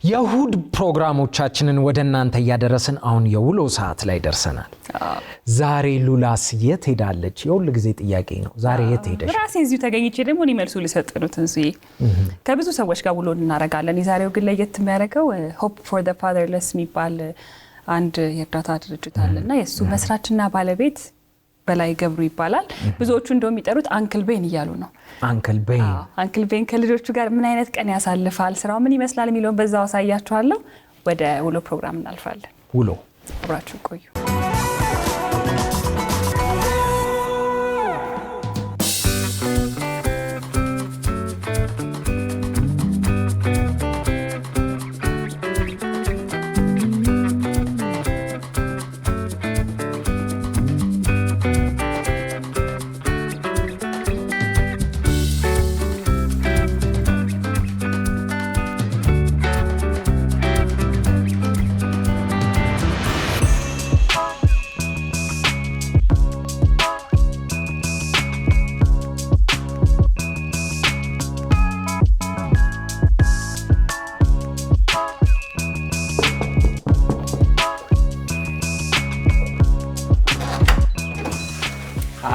የእሁድ ፕሮግራሞቻችንን ወደ እናንተ ያደረስን አሁን የውሎ ሰዓት ላይ ደርሰናል። ዛሬ ሉላስ የት ሄዳለች? የሁሉ ጊዜ ጥያቄ ነው። ዛሬ የት ሄደሽ? ራሴ እዚሁ ተገኝቼ ደግሞ እኔ መልሱ ልሰጥኑት እንዚህ ከብዙ ሰዎች ጋር ውሎ እናረጋለን። የዛሬው ግን ለየት የሚያደርገው ሆፕ ፎር ዘ ፋዘርለስ የሚባል አንድ የእርዳታ ድርጅት አለና የሱ መስራችና ባለቤት በላይ ገብሩ ይባላል። ብዙዎቹ እንደውም የሚጠሩት አንክል ቤን እያሉ ነው። አንክል ቤን ከልጆቹ ጋር ምን አይነት ቀን ያሳልፋል፣ ስራው ምን ይመስላል የሚለውን በዛው አሳያችኋለሁ። ወደ ውሎ ፕሮግራም እናልፋለን። ውሎ አብራችሁ ቆዩ።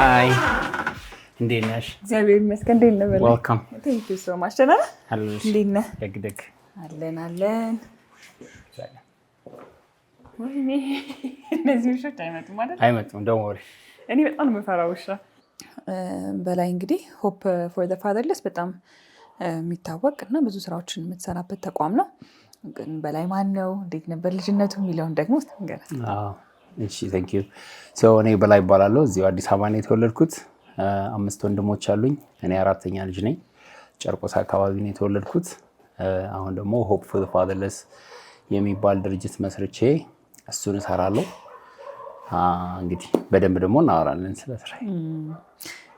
Hi. እንዴት ነሽ? እግዚአብሔር ይመስገን። እንዴት ነህ? ዌልካም። ቴንክ ዩ ሶ ማች። ደህና ነህ? እንዴት ነህ? ደግደግ አለን። ወይኔ እነዚህ ውሾች አይመጡም ማለት አይመጡም። ዶንት ወሪ። እኔ በጣም የምፈራው ውሻ። በላይ እንግዲህ ሆፕ ፎር ዘ ፋዘርለስ በጣም የሚታወቅ እና ብዙ ስራዎችን የምትሰራበት ተቋም ነው። ግን በላይ ማን ነው? እንዴት ነበር ልጅነቱ የሚለውን ደግሞ ንገረን። እሺ ቴንክ ዩ። እኔ በላይ እባላለሁ። እዚሁ አዲስ አበባ ነው የተወለድኩት። 5 ወንድሞች አሉኝ። እኔ 4ኛ ልጅ ነኝ። ጨርቆስ አካባቢ ነው የተወለድኩት። አሁን ደግሞ ሆፕ ፎር ዘ ፋዘርለስ የሚባል ድርጅት መስርቼ እሱን እሰራለሁ። እንግዲህ በደንብ ደግሞ እናወራለን ስለ ስራዬ።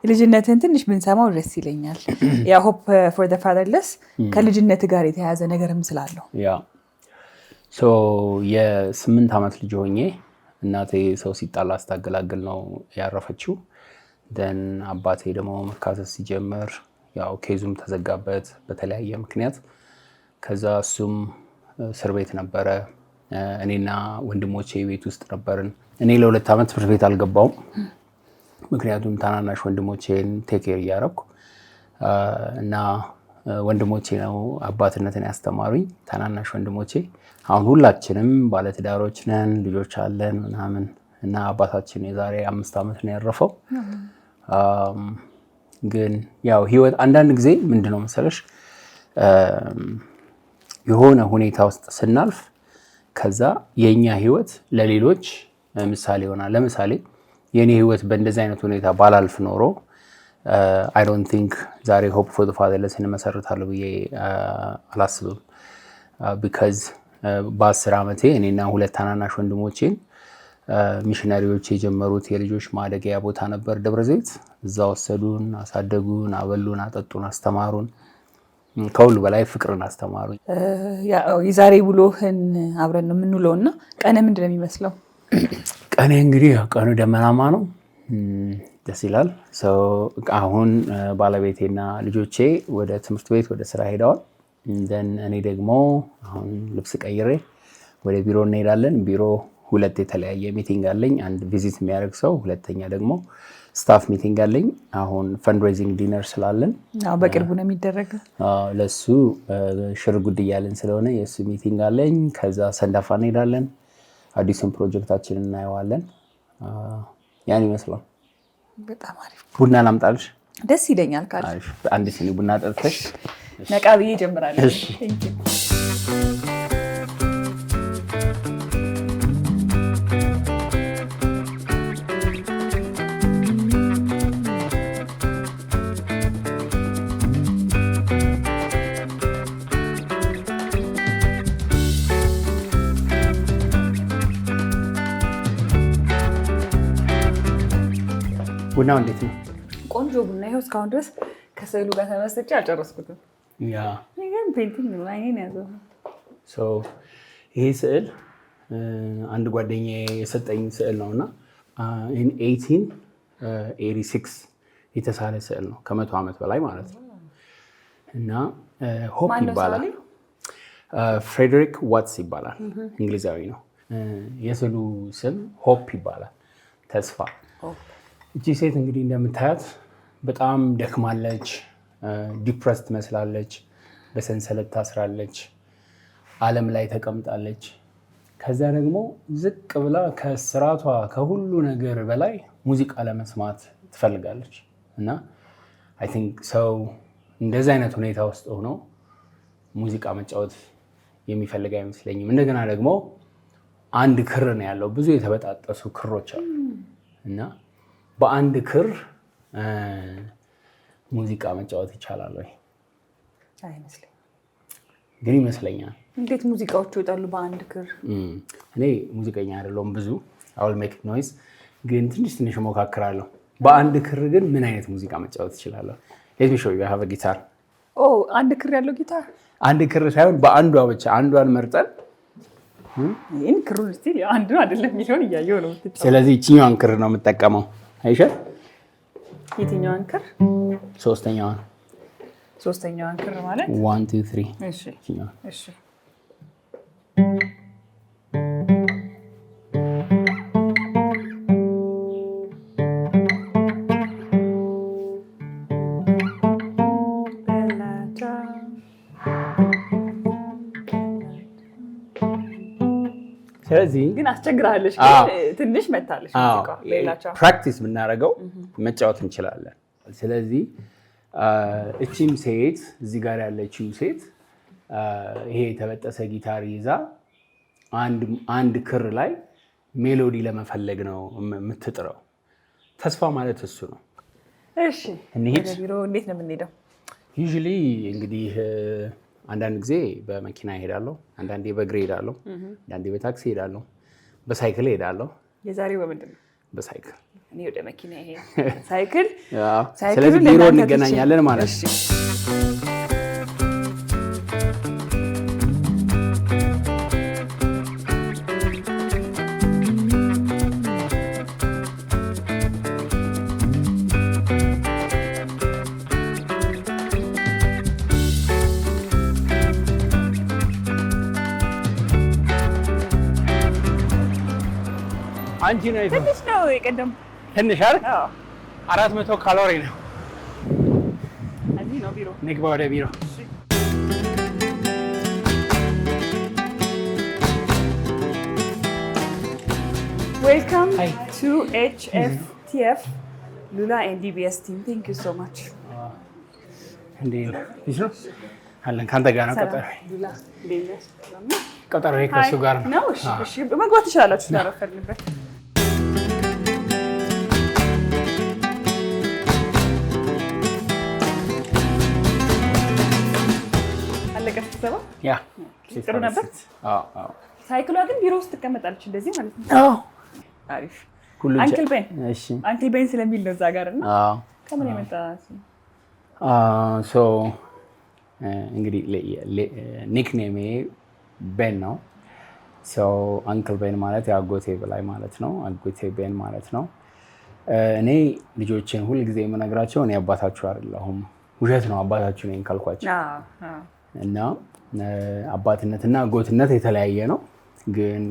ልጅነትን ትንሽ ብንሰማው ደስ ይለኛል። ያ ሆፕ ፎር ዘ ፋዘርለስ ከልጅነት ጋር የተያያዘ ነገርም ስላለው የ8 ዓመት ልጅ ሆኜ እናቴ ሰው ሲጣላ ስታገላግል ነው ያረፈችው። ደን አባቴ ደግሞ መካሰስ ሲጀምር ያው ኬዙም ተዘጋበት በተለያየ ምክንያት። ከዛ እሱም እስር ቤት ነበረ። እኔና ወንድሞቼ ቤት ውስጥ ነበርን። እኔ ለ2 ዓመት ትምህርት ቤት አልገባውም። ምክንያቱም ታናናሽ ወንድሞቼን ቴክ ኬር እያደረኩ እና ወንድሞቼ ነው አባትነትን ያስተማሩኝ። ታናናሽ ወንድሞቼ አሁን ሁላችንም ባለትዳሮች ነን፣ ልጆች አለን ምናምን እና አባታችን የዛሬ 5 ዓመት ነው ያረፈው። ግን ያው ህይወት አንዳንድ ጊዜ ምንድነው መሰለሽ የሆነ ሁኔታ ውስጥ ስናልፍ ከዛ የኛ ህይወት ለሌሎች ምሳሌ ይሆናል። ለምሳሌ የኔ ህይወት በእንደዚህ አይነት ሁኔታ ባላልፍ ኖሮ I don't think ዛሬ ሆፕ ፎር ዘ ፋዘርለስ እንመሰርታለሁ ብዬ አላስብም። because በ10 ዓመቴ እኔና 2 ታናናሽ ወንድሞቼን ሚሽነሪዎች የጀመሩት የልጆች ማደጊያ ቦታ ነበር ደብረዘይት። እዛ ወሰዱን፣ አሳደጉን፣ አበሉን፣ አጠጡን፣ አስተማሩን። ከሁሉ በላይ ፍቅርን አስተማሩኝ። የዛሬ ውሎህን አብረን ነው የምንውለው እና ቀን ምንድን ነው የሚመስለው? ቀኔ እንግዲህ ቀኑ ደመናማ ነው። ደስ ይላል። አሁን ባለቤቴና ልጆቼ ወደ ትምህርት ቤት ወደ ስራ ሄደዋል። እኔ ደግሞ አሁን ልብስ ቀይሬ ወደ ቢሮ እንሄዳለን። ቢሮ 2 የተለያየ ሚቲንግ አለኝ። አንድ ቪዚት የሚያደርግ ሰው፣ ሁለተኛ ደግሞ ስታፍ ሚቲንግ አለኝ። አሁን ፈንድሬዚንግ ዲነር ስላለን በቅርቡ ነው የሚደረገው። ለሱ ሽር ጉድ እያለን ስለሆነ የሱ ሚቲንግ አለኝ። ከዛ ሰንዳፋ እንሄዳለን። አዲሱን ፕሮጀክታችንን እናየዋለን። ያን ይመስላል። በጣም አሪፍ። ቡና ላምጣልሽ? ደስ ይለኛል። ካለ አሪፍ። አንድ ሲኒ ቡና ጠጥተሽ ነቃ ብዬ እጀምራለሁ። ቡናው እንዴት ነው? ቆንጆ ቡና። ይኸው እስካሁን ድረስ ከስዕሉ ጋር ተመስጬ አልጨረስኩትም። ግን ፔንቲንግ ነው አይኔን ያዘው። ይሄ ስዕል አንድ ጓደኛዬ የሰጠኝ ስዕል ነውና 1886 የተሳለ ስዕል ነው። ከ100 ዓመት በላይ ማለት ነው። እና ሆፕ ይባላል። ፍሬዴሪክ ዋትስ ይባላል። እንግሊዛዊ ነው። የስዕሉ ስም ሆፕ ይባላል፣ ተስፋ። እቺ ሴት እንግዲህ እንደምታያት በጣም ደክማለች፣ ዲፕረስ ትመስላለች፣ በሰንሰለት ታስራለች፣ ዓለም ላይ ተቀምጣለች። ከዛ ደግሞ ዝቅ ብላ ከስራቷ ከሁሉ ነገር በላይ ሙዚቃ ለመስማት ትፈልጋለች። እና አይ ቲንክ ሰው እንደዚህ አይነት ሁኔታ ውስጥ ሆኖ ሙዚቃ መጫወት የሚፈልግ አይመስለኝም። እንደገና ደግሞ አንድ ክር ነው ያለው፣ ብዙ የተበጣጠሱ ክሮች አሉ እና በአንድ ክር ሙዚቃ መጫወት ይቻላል ወይ? አይመስለኝም፣ ግን ይመስለኛል። እንዴት ሙዚቃዎቹ ይወጣሉ በአንድ ክር? እኔ ሙዚቀኛ አይደለሁም፣ ብዙ አውል ሜክ ኖይዝ፣ ግን ትንሽ ትንሽ እሞካክራለሁ። በአንድ ክር ግን ምን አይነት ሙዚቃ መጫወት ይችላለሁ? ሌት ሚ ሾው ዩ ሃቭ አ ጊታር። አንድ ክር ያለው ጊታር? አንድ ክር ሳይሆን በአንዷ ብቻ አንዷን መርጠን ይህን ክሩን ስቲል አንዱ አይደለም የሚለውን እያየሁ ነው። ስለዚህ ይችኛዋን ክር ነው የምጠቀመው። አይሻል? የትኛዋን ክር? ሶስተኛዋን ክር ማለት 1 2 3። እሺ እሺ። ስለዚህ ግን አስቸግራለች፣ ትንሽ መታለች። ፕራክቲስ ብናደርገው መጫወት እንችላለን። ስለዚህ እቺም ሴት እዚህ ጋር ያለችው ሴት ይሄ የተበጠሰ ጊታር ይዛ አንድ ክር ላይ ሜሎዲ ለመፈለግ ነው የምትጥረው። ተስፋ ማለት እሱ ነው። እሺ ወደ ቢሮ እንዴት ነው የምንሄደው? ዩዥሊ እንግዲህ አንዳንድ ጊዜ በመኪና እሄዳለሁ፣ አንዳንዴ በእግሬ እሄዳለሁ፣ አንዳንዴ በታክሲ እሄዳለሁ፣ በሳይክል እሄዳለሁ። የዛሬው በምንድን ነው? በሳይክል። እኔ ወደ መኪና ይሄ ሳይክል። ስለዚህ ቢሮ እንገናኛለን ማለት ነው። አንቺ ነው ትንሽ ነው የቀደም ትንሽ አይደል? 400 ካሎሪ ነው። እዚህ ነው ቢሮ። ንግባ ወደ ቢሮ። ዌልካም ቱ HFTF ሉላ ኤንድ DBS ቲም። ቴንክ ዩ ሶ ማች። እንዴት ነው አለን? ካንተ ጋር ነው ቀጠሮ። ሉላ ቀጠሮ ከእሱ ጋር ነው። እሺ መግባት ትችላላችሁ ስላረፈልንበት። ያ ጥሩ ነበር። ሳይክሏ ግን ቢሮ ውስጥ ትቀመጣለች እንደዚህ ማለት ነው። አሪፍ። አንክል ቤን ስለሚል ነው እዛ ጋር እና ከምን የመጣ እንግዲህ ኒክኔሜ ቤን ነው። አንክል ቤን ማለት የአጎቴ በላይ ማለት ነው። አጎቴ ቤን ማለት ነው። እኔ ልጆችን ሁልጊዜ የምነግራቸው እኔ አባታችሁ አይደለሁም፣ ውሸት ነው አባታችሁ ነኝ ካልኳቸው እና አባትነትና አጎትነት የተለያየ ነው። ግን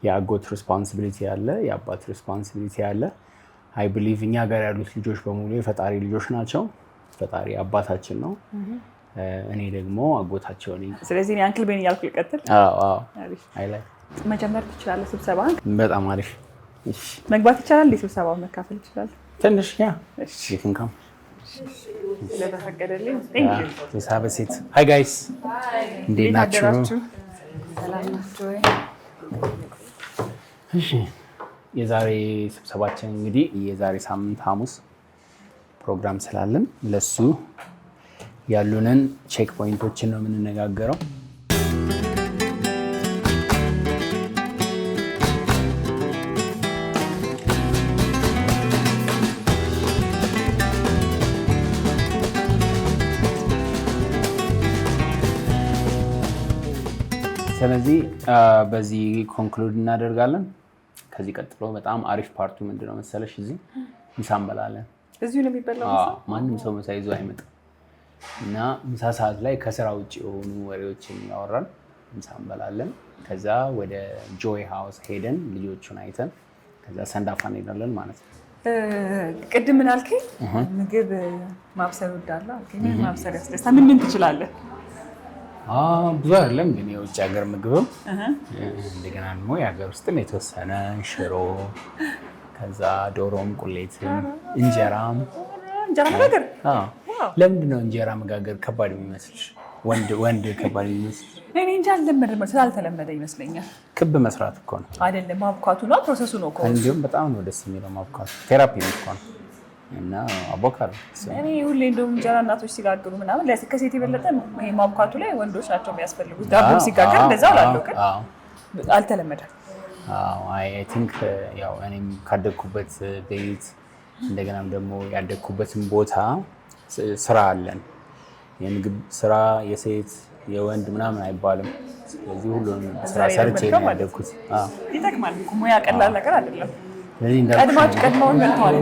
የአጎት ሪስፖንሲቢሊቲ አለ፣ የአባት ሪስፖንሲቢሊቲ አለ። አይ ብሊቭ እኛ ጋር ያሉት ልጆች በሙሉ የፈጣሪ ልጆች ናቸው። ፈጣሪ አባታችን ነው፣ እኔ ደግሞ አጎታቸው ነኝ። ስለዚህ እኔ አንክል ቤን እያልኩ ልቀጥል? መጀመር ትችላለህ ስብሰባህን? በጣም አሪፍ። መግባት ይቻላል? እንዴት ስብሰባውን መካፈል ይችላል? ትንሽ ይትንካም ስለተፈቀደልኝ ሴት። ሃይ ጋይስ፣ እንዴት ናችሁ? የዛሬ ስብሰባችን እንግዲህ የዛሬ ሳምንት ሐሙስ ፕሮግራም ስላለን ለሱ ያሉንን ቼክ ፖይንቶችን ነው የምንነጋገረው። ስለዚህ በዚህ ኮንክሉድ እናደርጋለን። ከዚህ ቀጥሎ በጣም አሪፍ ፓርቱ ምንድነው መሰለሽ? እዚህ ምሳ እንበላለን። እዚሁ ነው የሚበላው? ማንም ሰው ምሳ ይዞ አይመጣም እና ምሳ ሰዓት ላይ ከስራ ውጭ የሆኑ ወሬዎችን ያወራል። ምሳ እንበላለን። ከዛ ወደ ጆይ ሃውስ ሄደን ልጆቹን አይተን ከዛ ሰንዳፋ እንሄዳለን ማለት ነው። ቅድም ምን አልከኝ? ምግብ ማብሰል እወዳለሁ አልከኝ። ማብሰል ያስደስታል። ምን ትችላለህ? ብዙ አይደለም ግን የውጭ ሀገር ምግብም እንደገና ደግሞ የሀገር ውስጥም የተወሰነ ሽሮ፣ ከዛ ዶሮም፣ ቁሌትም፣ እንጀራም። እንጀራ መጋገር? ለምንድን ነው እንጀራ መጋገር ከባድ የሚመስልሽ? ወንድ ከባድ የሚመስልሽ? እኔ እንጃ አልለመድም፣ ስላልተለመደ ይመስለኛል። ክብ መስራት እኮ ነው አይደለም? ማብኳቱ ነው ፕሮሰሱ ነው እኮ። እንዲሁም በጣም ነው ደስ የሚለው ማብኳቱ። ቴራፒ ነው እኮ ነው። እና አቦካዶ እኔ ሁሌ እንደውም እንጀራ እናቶች ሲጋግሩ ምናምን ከሴት የበለጠ ይሄ ማብኳቱ ላይ ወንዶች ናቸው የሚያስፈልጉት። ዳቦ ሲጋገር እንደዛ እላለሁ፣ ግን አልተለመደም። አይ ቲንክ ያው እኔም ካደግኩበት ቤት እንደገናም ደግሞ ያደግኩበትን ቦታ ስራ አለን። የምግብ ስራ የሴት የወንድ ምናምን አይባልም። ስለዚህ ሁሉንም ስራ ሰርቼ ነው ያደግኩት። ይጠቅማል። ሙያ ቀላል ነገር አይደለም። ቀድመውን መጥተዋል።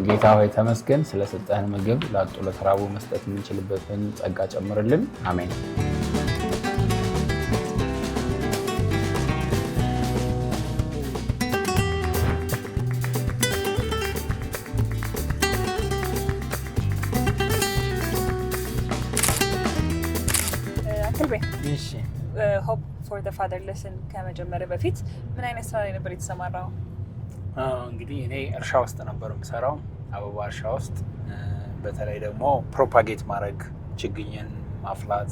ጌታ ሆይ ተመስገን ስለሰጠህን ምግብ ላጡ ለተራቡ መስጠት የምንችልበትን ጸጋ ጨምርልን። አሜን። ሆፕ ፎር ዘ ፋዘርለስን ከመጀመሪያ በፊት ምን አይነት ስራ ላይ ነበር የተሰማራው? እንግዲህ እኔ እርሻ ውስጥ ነበር የምሰራው፣ አበባ እርሻ ውስጥ። በተለይ ደግሞ ፕሮፓጌት ማድረግ፣ ችግኝን ማፍላት፣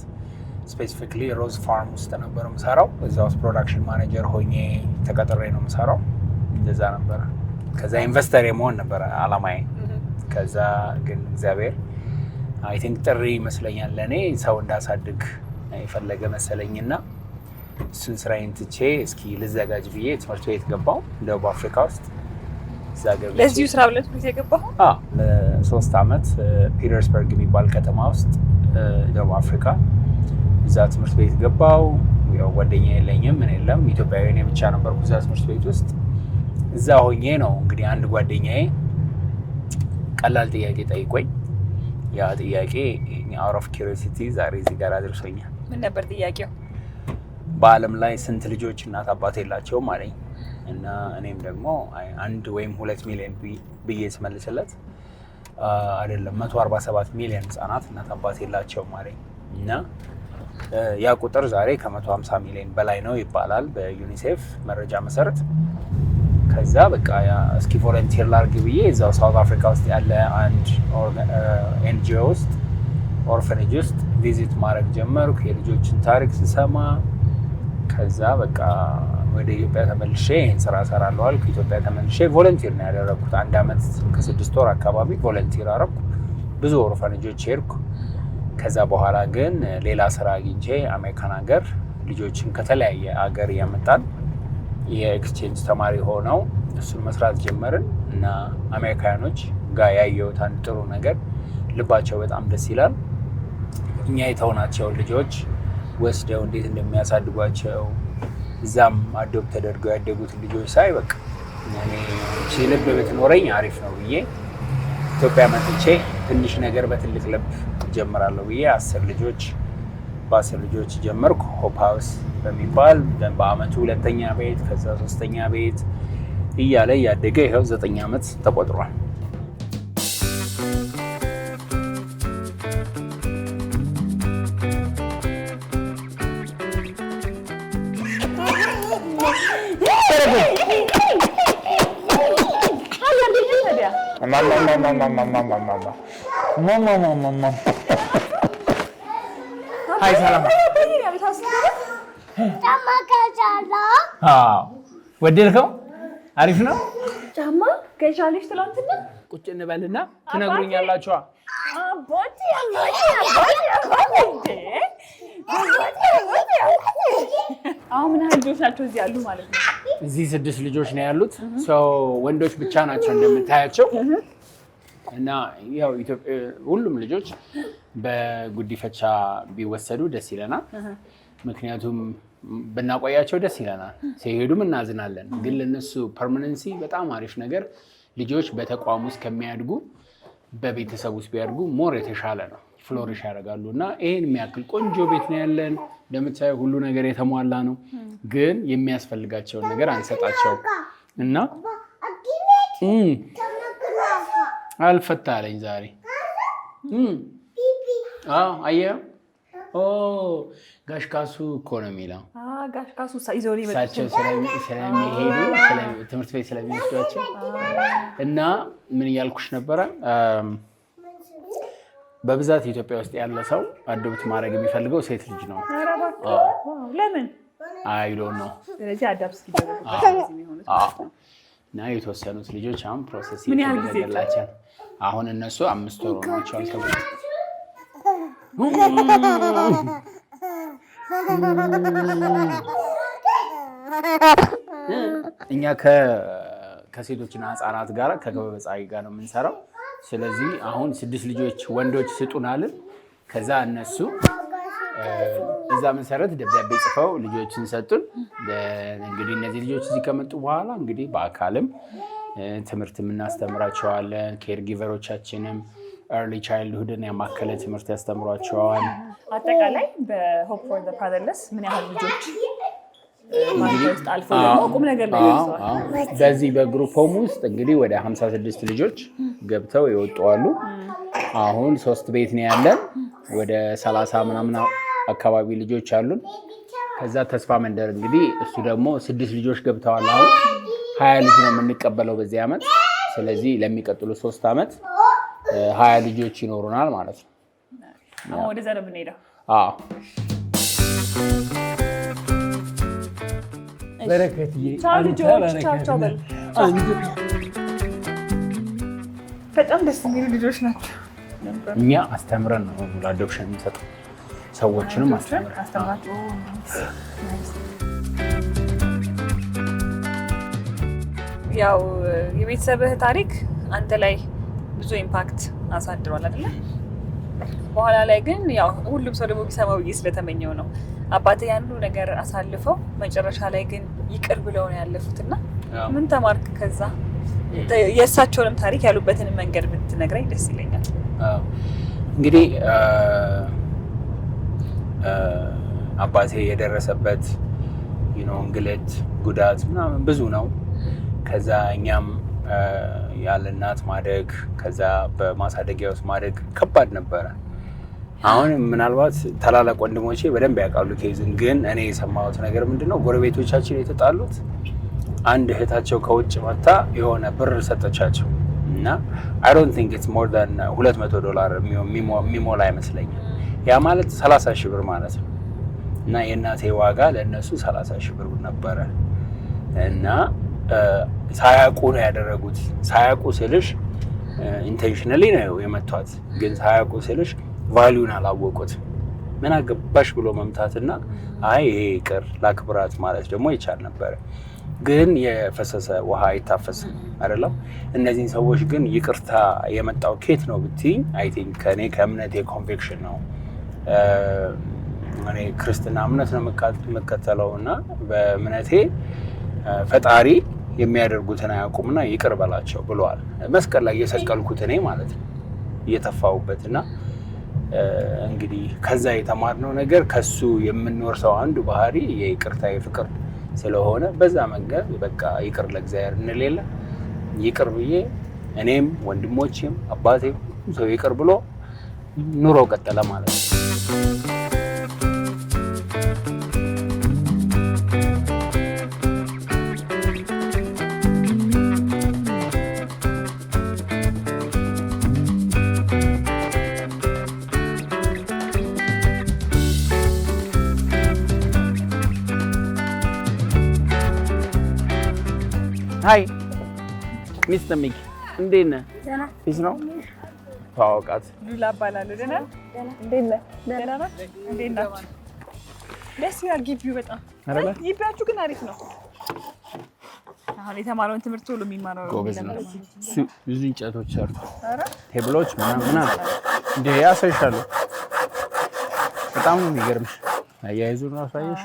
ስፔሲፊክሊ ሮዝ ፋርም ውስጥ ነበር የምሰራው። እዛ ውስጥ ፕሮዳክሽን ማኔጀር ሆኜ ተቀጥሬ ነው የምሰራው። እንደዛ ነበረ። ከዛ ኢንቨስተር የመሆን ነበረ አላማዬ። ከዛ ግን እግዚአብሔር አይ ቲንክ ጥሪ ይመስለኛል ለእኔ ሰው እንዳሳድግ የፈለገ መሰለኝና እሱን ስራዬን ትቼ እስኪ ልዘጋጅ ብዬ ትምህርት ቤት ገባሁ ደቡብ አፍሪካ ውስጥ። እዛ ገብቼ ለዚሁ ስራ ብለህ ትምህርት ቤት ገባሁ? ለ3 ዓመት ፒተርስበርግ የሚባል ከተማ ውስጥ ደቡብ አፍሪካ። እዛ ትምህርት ቤት ገባሁ። ያው ጓደኛ የለኝም፣ ምን የለም፣ ኢትዮጵያዊ እኔ ብቻ ነበርኩ እዛ ትምህርት ቤት ውስጥ። እዛ ሆኜ ነው እንግዲህ አንድ ጓደኛዬ ቀላል ጥያቄ ጠይቆኝ፣ ያ ጥያቄ አውት ኦፍ ኪዩሪዮሲቲ ዛሬ እዚህ ጋር አድርሶኛል። ምን ነበር ጥያቄው? በዓለም ላይ ስንት ልጆች እናት አባት የላቸውም አለኝ። እና እኔም ደግሞ 1 ወይም 2 ሚሊዮን ብዬ ስመልስለት አይደለም 147 ሚሊዮን ህጻናት እናት አባት የላቸውም አለኝ። እና ያ ቁጥር ዛሬ ከ150 ሚሊዮን በላይ ነው ይባላል በዩኒሴፍ መረጃ መሰረት። ከዛ በቃ እስኪ ቮለንቲር ላርግ ብዬ እዛው ሳውት አፍሪካ ውስጥ ያለ አንድ ኤንጂኦ ውስጥ ኦርፈኔጅ ውስጥ ቪዚት ማድረግ ጀመርኩ፣ የልጆችን ታሪክ ስሰማ። ከዛ በቃ ወደ ኢትዮጵያ ተመልሼ ይህን ስራ እሰራለሁ አልኩ። ኢትዮጵያ ተመልሼ ቮለንቲር ነው ያደረግኩት። 1 ዓመት ከ6 ወር አካባቢ ቮለንቲር አረኩ። ብዙ ኦርፈኔጆች ሄድኩ። ከዛ በኋላ ግን ሌላ ስራ አግኝቼ አሜሪካን ሀገር ልጆችን ከተለያየ ሀገር እያመጣን የኤክስቼንጅ ተማሪ ሆነው እሱን መስራት ጀመርን። እና አሜሪካኖች ጋር ያየሁት አንድ ጥሩ ነገር ልባቸው በጣም ደስ ይላል። እኛ የተውናቸውን ልጆች ወስደው እንዴት እንደሚያሳድጓቸው፣ እዛም አዶፕት ተደርገው ያደጉትን ልጆች ሳይ በቃ እኔ ልብ ብትኖረኝ አሪፍ ነው ብዬ ኢትዮጵያ መጥቼ ትንሽ ነገር በትልቅ ልብ ጀምራለሁ ብዬ 10 ልጆች ጀመርኩ። ሆፕ ሃውስ በሚባል በአመቱ 2ኛ ቤት ከዛ 3ኛ ቤት እያለ እያደገ ይኸው 9 ዓመት ተቆጥሯል። ሀይ ሰላም ወደድከው? አሪፍ ነው። ጫማ ገዛልሽ ትላንትና? ቁጭ እንበልና ትነግሩኛላችሁ። አሁን ምን ያህል ልጆች ናቸው እዚህ ያሉ ማለት ነው? እዚህ 6 ልጆች ነው ያሉት። ወንዶች ብቻ ናቸው እንደምታያቸው። እና ያው ሁሉም ልጆች በጉዲፈቻ ቢወሰዱ ደስ ይለናል። ምክንያቱም ብናቆያቸው ደስ ይለናል፣ ሲሄዱም እናዝናለን። ግን ለነሱ ፐርማነንሲ በጣም አሪፍ ነገር። ልጆች በተቋም ውስጥ ከሚያድጉ በቤተሰብ ውስጥ ቢያድጉ ሞር የተሻለ ነው። ፍሎሪሽ ያደርጋሉ። እና ይሄን የሚያክል ቆንጆ ቤት ነው ያለን። እንደምታየው ሁሉ ነገር የተሟላ ነው፣ ግን የሚያስፈልጋቸውን ነገር አንሰጣቸው እና አልፈታ አለኝ ዛሬ። አየኸው ጋሽ ካሱ እኮ ነው የሚለው። ጋሽ ካሱ እሳቸው ስለሚሄዱ ትምህርት ቤት ስለሚወስዷቸው እና ምን እያልኩሽ ነበረ? በብዛት ኢትዮጵያ ውስጥ ያለ ሰው አዶፕት ማድረግ የሚፈልገው ሴት ልጅ ነው። ለምን? አይ ዶንት ኖ። ስለዚህ አዳፕት ሲደረጉበት እና የተወሰኑት ልጆች አሁን ፕሮሰስ ይደረግላቸው። አሁን እነሱ 5 ወር ሆኗቸዋል ተብሎ እኛ ከሴቶችና ህፃናት ጋር ከክበበ ፀሐይ ጋር ነው የምንሰራው። ስለዚህ አሁን 6 ልጆች ወንዶች ስጡናልን። ከዛ እነሱ እዛ መሰረት ደብዳቤ ጽፈው ልጆችን ሰጡን። እንግዲህ እነዚህ ልጆች እዚህ ከመጡ በኋላ እንግዲህ በአካልም ትምህርት እናስተምራቸዋለን። ኬር ጊቨሮቻችንም ኤርሊ ቻይልድሁድን ያማከለ ትምህርት ያስተምሯቸዋል። አጠቃላይ በሆፕ ፎር ዘ ፋዘርለስ ምን ያህል ልጆች ውስጥ አልፎ ቁም ነገር ላይ ደርሰዋል? በዚህ በግሩፕ ሆም ውስጥ እንግዲህ ወደ 56 ልጆች ገብተው ይወጡዋሉ። አሁን 3 ቤት ነው ያለን። ወደ 30 ምናምን አካባቢ ልጆች አሉን። ከዛ ተስፋ መንደር እንግዲህ እሱ ደግሞ 6 ልጆች ገብተዋል። አሁን 20 ልጅ ነው የምንቀበለው በዚህ ዓመት። ስለዚህ ለሚቀጥሉ 3 ዓመት 20 ልጆች ይኖሩናል ማለት ነው። አሁን ወደዛ ነው የምንሄደው። በረከትዬ ቻው በሉ። በጣም ደስ የሚሉ ልጆች ናቸው። እኛ አስተምረን ነው ለአዶፕሽን የምንሰጠው፣ ሰዎችንም አስተምረን። ያው የቤተሰብህ ታሪክ አንተ ላይ ብዙ ኢምፓክት አሳድሯል አይደለ? በኋላ ላይ ግን ያው ሁሉም ሰው ደግሞ ቢሰማው ብዬ ስለተመኘው ነው። አባትህ ያን ሁሉ ነገር አሳልፈው መጨረሻ ላይ ግን ይቅር ብለው ነው ያለፉትና ምን ተማርክ ከዛ? የእሳቸውንም ታሪክ ያሉበትን መንገድ ብትነግረኝ ደስ ይለኛል። እንግዲህ አባቴ የደረሰበት እንግልት፣ ጉዳት ምናምን ብዙ ነው። ከዛ እኛም ያለ እናት ማደግ፣ ከዛ በማሳደጊያ ውስጥ ማደግ ከባድ ነበረ። አሁን ምናልባት ታላላቅ ወንድሞቼ በደንብ ያውቃሉ ኬዝን። ግን እኔ የሰማሁት ነገር ምንድነው፣ ጎረቤቶቻችን የተጣሉት አንድ እህታቸው ከውጭ መታ የሆነ ብር ሰጠቻቸው እና I don't think it's more than $200 የሚሞላ አይመስለኝም። ያ ማለት 30 ሺህ ብር ማለት ነው። እና የእናቴ ዋጋ ለእነሱ 30 ሺህ ብር ነበረ እና ሳያውቁ ነው ያደረጉት። ሳያውቁ ስልሽ ኢንቴንሽናሊ ነው የመቷት፣ ግን ሳያውቁ ስልሽ ቫሊዩን አላወቁት። ምን አገባሽ ብሎ መምታትና አይ ይሄ ይቅር ላክብራት ማለት ደግሞ ይቻል ነበረ። ግን የፈሰሰ ውሃ አይታፈስም አይደለም። እነዚህን ሰዎች ግን ይቅርታ የመጣው ኬት ነው ብትይኝ፣ አይ ቲንክ ከኔ ከእምነቴ ኮንቪክሽን ነው። እኔ ክርስትና እምነት ነው የምከተለው እና በእምነቴ ፈጣሪ የሚያደርጉትን አያውቁምና ይቅር በላቸው ብለዋል። መስቀል ላይ የሰቀልኩት እኔ ማለት ነው እየተፋሁበት እና እንግዲህ ከዛ የተማርነው ነገር ከሱ የምንወርሰው አንዱ ባህሪ የይቅርታ የፍቅር ስለሆነ በዛ መንገድ በቃ ይቅር ለእግዚአብሔር እንሌለ ይቅር ብዬ እኔም ወንድሞቼም አባቴም ሰው ይቅር ብሎ ኑሮ ቀጠለ ማለት ነው። ሀይ ሚስተር ሚኪ እንዴት ነህ? ፊስ ነው ታወቃት። ሉላ እባላለሁ። ደህና እንዴት ነህ? ደህና ነህ? እንዴት ናችሁ? ደስ ይላል ግቢው በጣም። ግቢያችሁ ግን አሪፍ ነው። አሁን የተማረውን ትምህርት ሁሉ የሚማረው ጎበዝ ነው። ብዙ እንጨቶች ሰርቶ ቴብሎች ምናምን እንደ ያሳይሻሉ። በጣም ነው የሚገርምሽ። አያይዙን ራሱ አየሽ።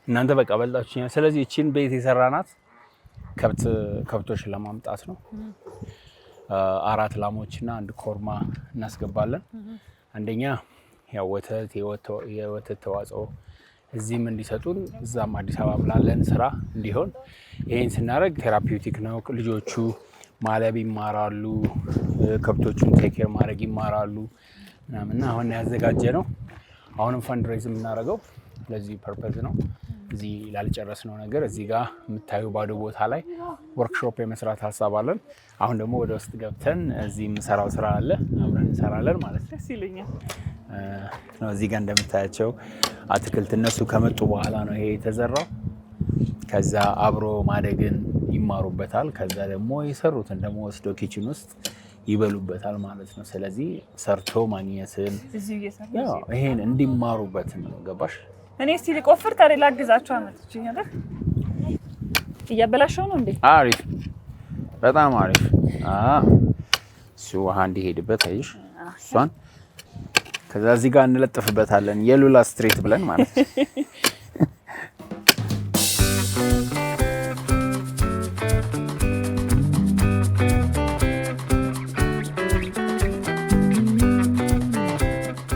እናንተ በቃ በልጣችሁኛል። ስለዚህ እቺን ቤት የሰራናት ከብቶች ለማምጣት ነው። 4 ላሞችና 1 ኮርማ እናስገባለን። አንደኛ ያው የወተት ተዋጽኦ እዚህም እንዲሰጡን እዛም አዲስ አበባ ላለን ስራ እንዲሆን ይሄን ስናደርግ ቴራፒውቲክ ነው። ልጆቹ ማለብ ይማራሉ፣ ከብቶቹን ቴክ ኬር ማድረግ ይማራሉ ምናምንና አሁን ያዘጋጀ ነው። አሁንም ፈንድሬዝ የምናደርገው ለዚህ ፐርፐዝ ነው። እዚህ ላልጨረስነው ነገር እዚህ ጋር የምታዩ ባዶ ቦታ ላይ ወርክሾፕ የመስራት ሀሳብ አለን። አሁን ደግሞ ወደ ውስጥ ገብተን እዚህ የምሰራው ስራ አለ፣ አብረን እንሰራለን ማለት ነው። ደስ ይለኛል። እዚህ ጋር እንደምታያቸው አትክልት እነሱ ከመጡ በኋላ ነው ይሄ የተዘራው። ከዛ አብሮ ማደግን ይማሩበታል። ከዛ ደግሞ የሰሩትን ደግሞ ወስዶ ኪችን ውስጥ ይበሉበታል ማለት ነው። ስለዚህ ሰርቶ ማግኘትን ይሄን እንዲማሩበት ነው። ገባሽ? እኔ እስቲ ልቆፍር ታዲያ ላግዛቸው። አመጥቼኝ አይደል? እያበላሸው ነው እንዴ? አሪፍ፣ በጣም አሪፍ። እሱ ውሃ እንዲሄድበት አይሽ እሷን ከዛ እዚህ ጋር እንለጥፍበታለን የሉላ ስትሪት ብለን ማለት ነው።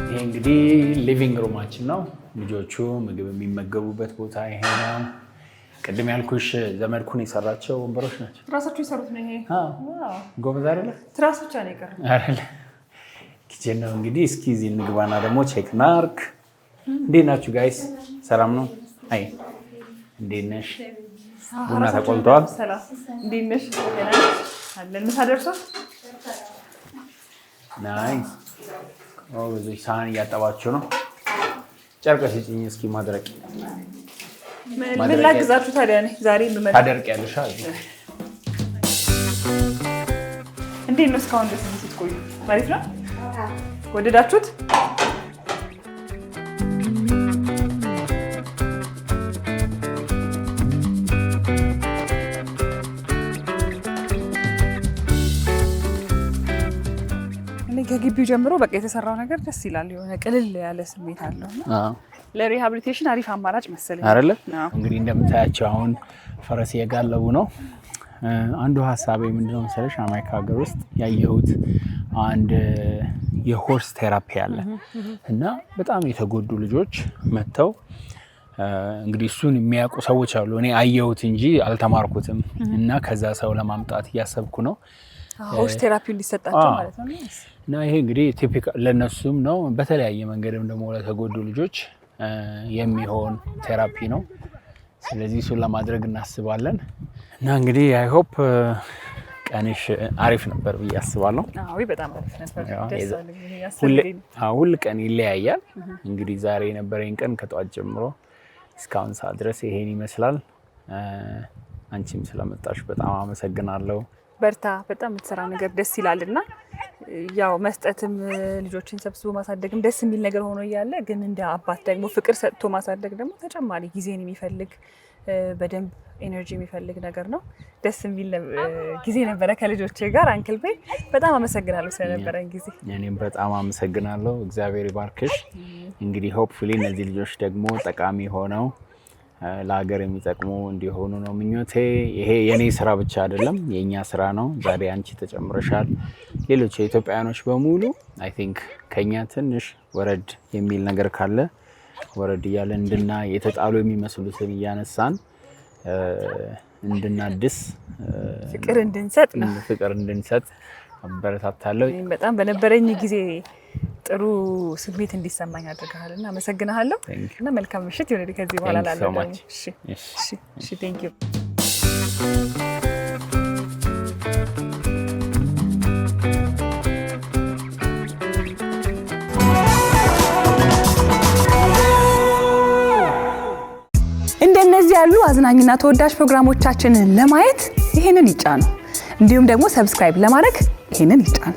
ይሄ እንግዲህ ሊቪንግ ሩማችን ነው። ልጆቹ ምግብ የሚመገቡበት ቦታ ይሄ ነው። ቅድም ያልኩሽ ዘመድኩን የሰራቸው ወንበሮች ናቸው። ትራሶቹ የሰሩት ነው። ይሄ ጎበዝ አይደለ? ትራስ ብቻ ነው የቀረው አይደለ? ኪችን ነው እንግዲህ። እስኪ እዚህ እንግባና ደግሞ ቼክ ናርክ። እንዴት ናችሁ ጋይስ? ሰላም ነው? አይ እንዴት ነሽ? ቡና ተቆልቷል? ሰላም እንዴት ነሽ? አለን ምሳ ደርሷል? ናይስ። በዚህ ሳህን እያጠባችሁ ነው። ጨርቅ ስጪኝ እስኪ ማድረቅ። ምን ላግዛችሁ ታዲያ? እኔ ዛሬ የምመጣው ታደርቂያለሽ አይደል? እንዴት ነው እስካሁን ድረስ ስትቆዩ? ማለት ነው ወደዳችሁት? ከግቢው ጀምሮ በቃ የተሰራው ነገር ደስ ይላል። የሆነ ቅልል ያለ ስሜት አለው። ለሪሃቢሊቴሽን አሪፍ አማራጭ መሰለኝ አይደለ? እንግዲህ እንደምታያቸው አሁን ፈረስ እየጋለቡ ነው። አንዱ ሀሳቤ ምንድነው መሰለሽ፣ አሜሪካ ሀገር ውስጥ ያየሁት አንድ የሆርስ ቴራፒ አለ እና በጣም የተጎዱ ልጆች መጥተው እንግዲህ እሱን የሚያውቁ ሰዎች አሉ። እኔ አየሁት እንጂ አልተማርኩትም እና ከዛ ሰው ለማምጣት እያሰብኩ ነው። ሆርስ ቴራፒው እንዲሰጣቸው ማለት ነው። እና ይሄ እንግዲህ ቲፒካል ለነሱም ነው፣ በተለያየ መንገድም ደግሞ ለተጎዱ ልጆች የሚሆን ቴራፒ ነው። ስለዚህ እሱን ለማድረግ እናስባለን እና እንግዲህ አይ ሆፕ ቀንሽ አሪፍ ነበር ብዬ አስባለሁ። አዎ በጣም አሪፍ ነበር። ሁል ቀን ይለያያል። እንግዲህ ዛሬ የነበረኝ ቀን ከጠዋት ጀምሮ እስካሁን ሰዓት ድረስ ይሄን ይመስላል። አንቺም ስለመጣሽ በጣም አመሰግናለሁ። በርታ። በጣም የምትሰራ ነገር ደስ ይላልና ያው መስጠትም ልጆችን ሰብስቦ ማሳደግም ደስ የሚል ነገር ሆኖ እያለ ግን እንደ አባት ደግሞ ፍቅር ሰጥቶ ማሳደግ ደግሞ ተጨማሪ ጊዜን የሚፈልግ በደንብ ኤነርጂ የሚፈልግ ነገር ነው። ደስ የሚል ጊዜ ነበረ ከልጆቼ ጋር። አንክል ቤ በጣም አመሰግናለሁ ስለነበረን ጊዜ። እኔም በጣም አመሰግናለሁ። እግዚአብሔር ይባርክሽ። እንግዲህ ሆፕፉሊ እነዚህ ልጆች ደግሞ ጠቃሚ ሆነው ለሀገር የሚጠቅሙ እንዲሆኑ ነው ምኞቴ። ይሄ የኔ ስራ ብቻ አይደለም፣ የኛ ስራ ነው። ዛሬ አንቺ ተጨምረሻል። ሌሎች የኢትዮጵያውያኖች በሙሉ አይ ቲንክ ከኛ ትንሽ ወረድ የሚል ነገር ካለ ወረድ እያለን የተጣሉ የሚመስሉትን እያነሳን እንድናድስ ፍቅር እንድንሰጥ አበረታታለሁ። በጣም በነበረኝ ጊዜ ጥሩ ስሜት እንዲሰማኝ አድርገሃልና አመሰግናለሁ እና መልካም ምሽት ይሁን። ከዚህ በኋላ ላለው እሺ ቴንክ ዩ። እንደነዚህ ያሉ አዝናኝና ተወዳጅ ፕሮግራሞቻችንን ለማየት ይሄንን ይጫኑ። እንዲሁም ደግሞ ሰብስክራይብ ለማድረግ ይሄንን ይጫኑ።